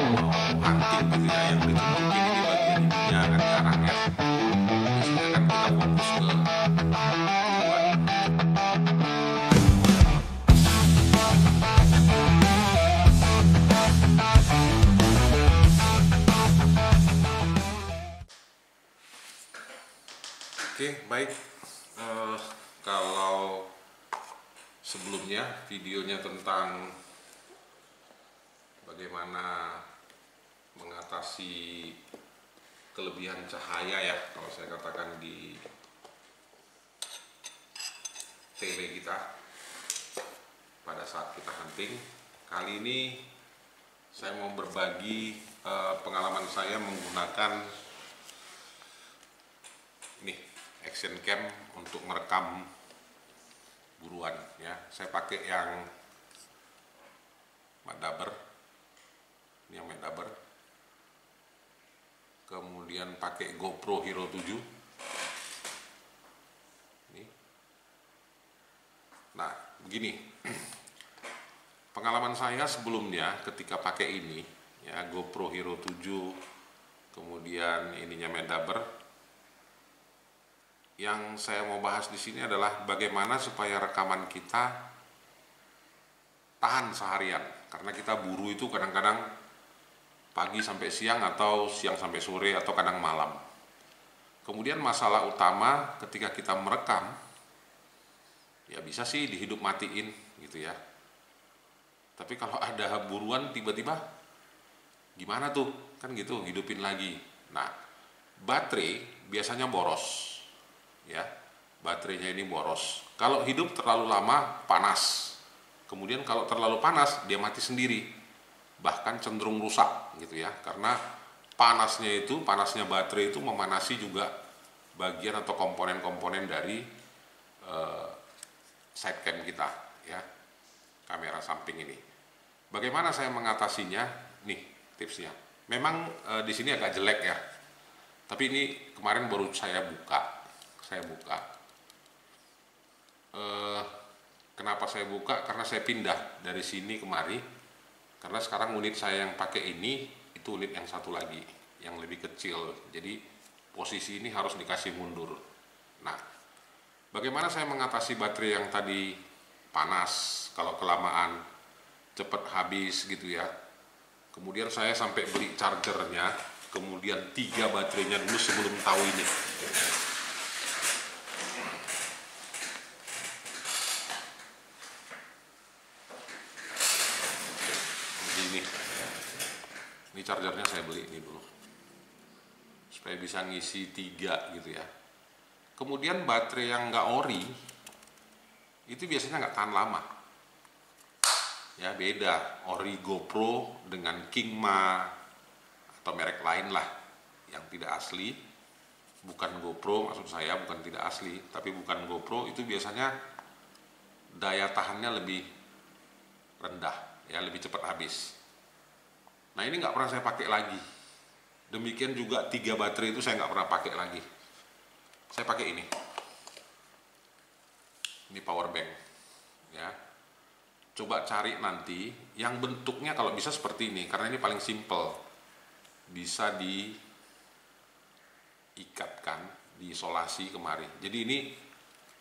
mau hunting gitu ya, yang ditunjukin ini bagian ininya kan jarang ya. Biasanya kan kita fokus ke buruan. Oke, baik. Kalau sebelumnya videonya tentang bagaimana mengatasi kelebihan cahaya ya, kalau saya katakan di tele kita pada saat kita hunting. Kali ini saya mau berbagi pengalaman saya menggunakan nih action cam untuk merekam buruan ya. Saya pakai yang Madaber, ini yang Madaber. Kemudian pakai GoPro Hero 7. Ini. Nah, begini. Pengalaman saya sebelumnya ketika pakai ini ya, GoPro Hero 7, kemudian ininya Madaber. Yang saya mau bahas di sini adalah bagaimana supaya rekaman kita tahan seharian. Karena kita buru itu kadang-kadang pagi sampai siang atau siang sampai sore atau kadang malam. Kemudian masalah utama ketika kita merekam, ya bisa sih dihidup matiin gitu ya. Tapi kalau ada buruan tiba-tiba gimana tuh? Kan gitu, hidupin lagi. Nah, baterai biasanya boros. Ya, baterainya ini boros. Kalau hidup terlalu lama panas. Kemudian kalau terlalu panas dia mati sendiri. Bahkan cenderung rusak gitu ya. Karena panasnya baterai itu memanasi juga bagian atau komponen-komponen dari sidecam kita ya. Kamera samping ini. Bagaimana saya mengatasinya? Nih tipsnya. Memang di sini agak jelek ya. Tapi ini kemarin baru saya buka. Kenapa saya buka? Karena saya pindah dari sini kemari. Karena sekarang unit saya yang pakai ini itu unit yang satu lagi, yang lebih kecil. Jadi posisi ini harus dikasih mundur. Nah, bagaimana saya mengatasi baterai yang tadi panas, kalau kelamaan cepat habis gitu ya. Kemudian saya sampai beli chargernya, kemudian 3 baterainya dulu sebelum tahu ini. Ini chargernya saya beli ini dulu supaya bisa ngisi 3 gitu ya. Kemudian baterai yang nggak ori itu biasanya nggak tahan lama ya. Beda ori GoPro dengan Kingma atau merek lain lah yang tidak asli, bukan GoPro maksud saya, bukan tidak asli tapi bukan GoPro, itu biasanya daya tahannya lebih rendah ya, lebih cepat habis. Nah, ini nggak pernah saya pakai lagi. Demikian juga 3 baterai itu saya nggak pernah pakai lagi. Saya pakai ini. Ini power bank. Ya. Coba cari nanti yang bentuknya kalau bisa seperti ini, karena ini paling simple. Bisa diikatkan, diisolasi kemari. Jadi ini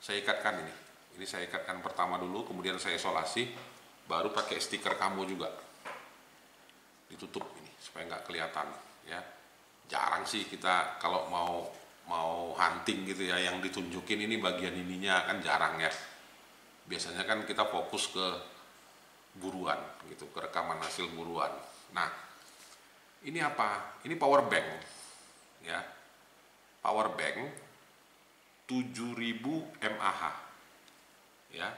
saya ikatkan ini. Ini saya ikatkan pertama dulu, kemudian saya isolasi, baru pakai stiker kamu juga. Ditutup ini supaya nggak kelihatan ya. Jarang sih kita kalau mau hunting gitu ya yang ditunjukin ini bagian ininya, kan jarang ya. Biasanya kan kita fokus ke buruan gitu, ke rekaman hasil buruan. Nah, ini apa? Ini power bank ya. Power bank 7000 mAh ya.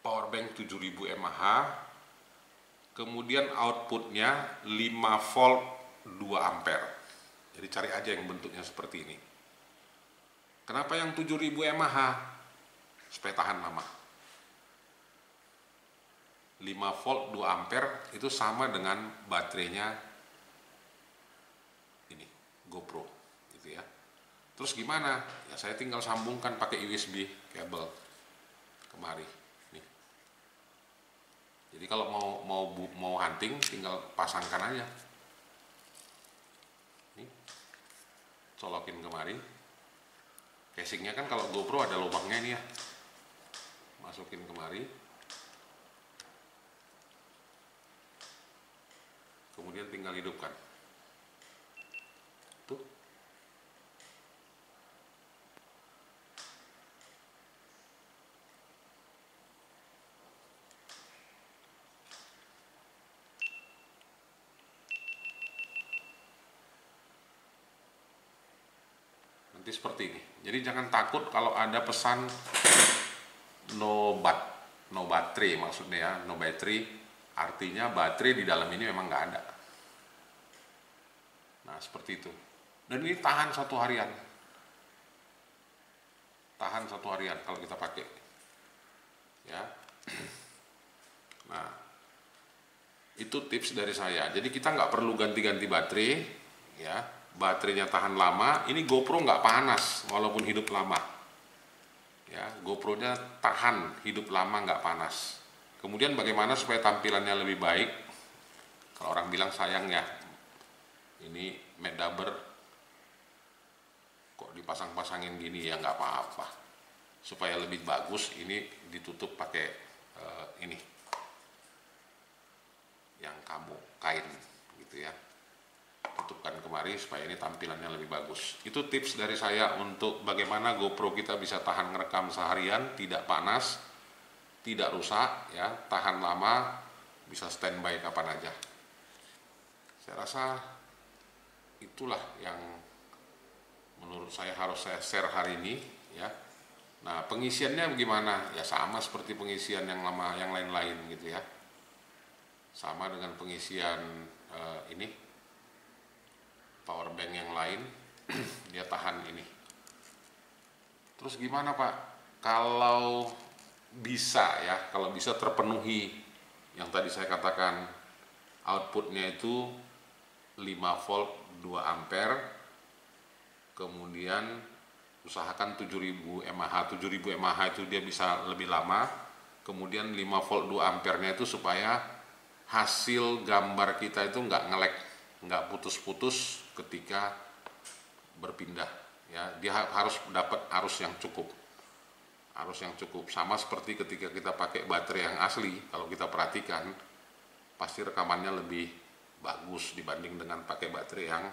Power bank 7000 mAh. Kemudian outputnya 5 volt 2 ampere. Jadi cari aja yang bentuknya seperti ini. Kenapa yang 7000 mAh? Supaya tahan lama. 5 volt 2 ampere itu sama dengan baterainya ini, GoPro gitu ya. Terus gimana? Ya saya tinggal sambungkan pakai USB kabel kemari. Jadi kalau mau hunting tinggal pasangkan aja. Nih, colokin kemari. Casingnya kan kalau GoPro ada lubangnya ini ya. Masukin kemari. Kemudian tinggal hidupkan. Tuh. Nanti seperti ini. Jadi jangan takut kalau ada pesan no battery, maksudnya ya, no battery, artinya baterai di dalam ini memang nggak ada. Nah seperti itu. Dan ini tahan 1 harian. Tahan 1 harian kalau kita pakai. Ya. Nah itu tips dari saya. Jadi kita nggak perlu ganti-ganti baterai, ya. Baterainya tahan lama. Ini GoPro nggak panas walaupun hidup lama. Ya, GoPro-nya tahan hidup lama, nggak panas. Kemudian bagaimana supaya tampilannya lebih baik? Kalau orang bilang sayang ya, ini Meddaber kok dipasang-pasangin gini, ya nggak apa-apa. Supaya lebih bagus ini ditutup pakai ini yang kain gitu ya. Tutupkan kemari supaya ini tampilannya lebih bagus. Itu tips dari saya untuk bagaimana GoPro kita bisa tahan ngerekam seharian, tidak panas, tidak rusak, ya, tahan lama, bisa standby kapan aja. Saya rasa itulah yang menurut saya harus saya share hari ini, ya. Nah, pengisiannya bagaimana? Ya sama seperti pengisian yang lama, yang lain-lain gitu ya. Sama dengan pengisian ini power bank yang lain, dia tahan ini. Terus gimana Pak? Kalau bisa ya, kalau bisa terpenuhi yang tadi saya katakan, outputnya itu 5 volt 2 ampere, kemudian usahakan 7000 mAh. 7000 mAh itu dia bisa lebih lama, kemudian 5 volt 2 ampernya itu supaya hasil gambar kita itu nggak nge-lag, nggak putus-putus ketika berpindah, ya. Dia harus dapat arus yang cukup, sama seperti ketika kita pakai baterai yang asli. Kalau kita perhatikan pasti rekamannya lebih bagus dibanding dengan pakai baterai yang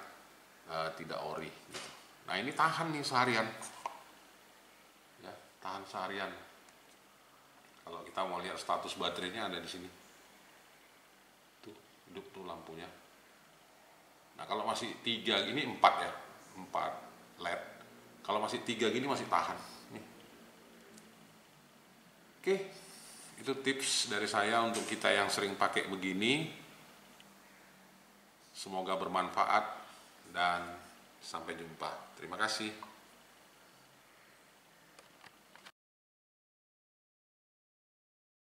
tidak ori gitu. Nah ini tahan nih seharian, ya, tahan seharian. Kalau kita mau lihat status baterainya ada di sini tuh, hidup tuh lampunya. Nah kalau masih 3 gini, 4 ya, 4 LED. Kalau masih 3 gini masih tahan. Nih. Oke, itu tips dari saya untuk kita yang sering pakai begini. Semoga bermanfaat dan sampai jumpa. Terima kasih.